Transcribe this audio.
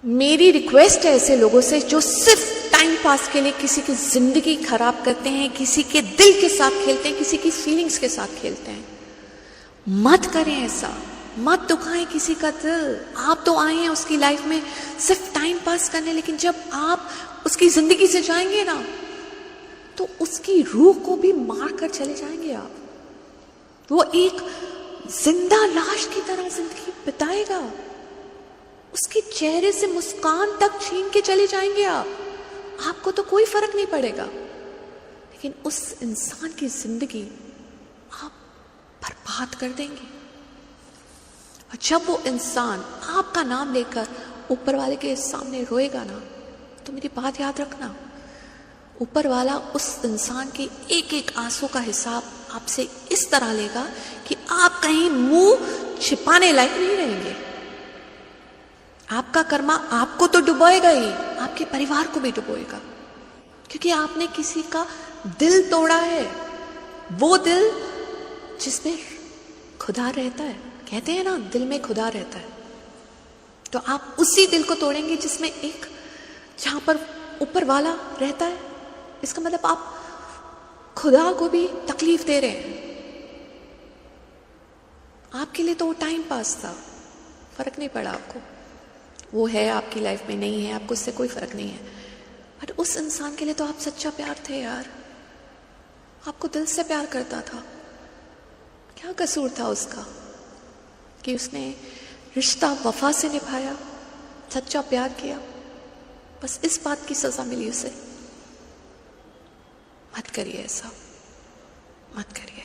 मेरी रिक्वेस्ट है ऐसे लोगों से जो सिर्फ टाइम पास के लिए किसी की जिंदगी खराब करते हैं, किसी के दिल के साथ खेलते हैं, किसी की फीलिंग्स के साथ खेलते हैं, मत करें ऐसा। मत दुखाएं किसी का दिल। आप तो आए हैं उसकी लाइफ में सिर्फ टाइम पास करने, लेकिन जब आप उसकी जिंदगी से जाएंगे ना तो उसकी रूह को भी मार कर चले जाएंगे आप। वो एक जिंदा लाश की तरह जिंदगी बिताएगा। उसके चेहरे से मुस्कान तक छीन के चले जाएंगे आप। आपको तो कोई फर्क नहीं पड़ेगा, लेकिन उस इंसान की जिंदगी आप बर्बाद कर देंगे। और जब वो इंसान आपका नाम लेकर ऊपर वाले के सामने रोएगा ना, तो मेरी बात याद रखना, ऊपर वाला उस इंसान के एक एक आंसू का हिसाब आपसे इस तरह लेगा कि आप कहीं मुंह छिपाने लायक नहीं रहेंगे। आपका कर्मा आपको तो डुबोएगा ही, आपके परिवार को भी डुबोएगा, क्योंकि आपने किसी का दिल तोड़ा है। वो दिल जिसमें खुदा रहता है, कहते हैं ना दिल में खुदा रहता है, तो आप उसी दिल को तोड़ेंगे जिसमें एक, जहां पर ऊपर वाला रहता है। इसका मतलब आप खुदा को भी तकलीफ दे रहे हैं। आपके लिए तो वो टाइम पास था, फर्क नहीं पड़ा आपको। वो है आपकी लाइफ में, नहीं है, आपको उससे कोई फर्क नहीं है। बट उस इंसान के लिए तो आप सच्चा प्यार थे यार, आपको दिल से प्यार करता था। क्या कसूर था उसका कि उसने रिश्ता वफा से निभाया, सच्चा प्यार किया? बस इस बात की सजा मिली उसे। मत करिए ऐसा, मत करिए।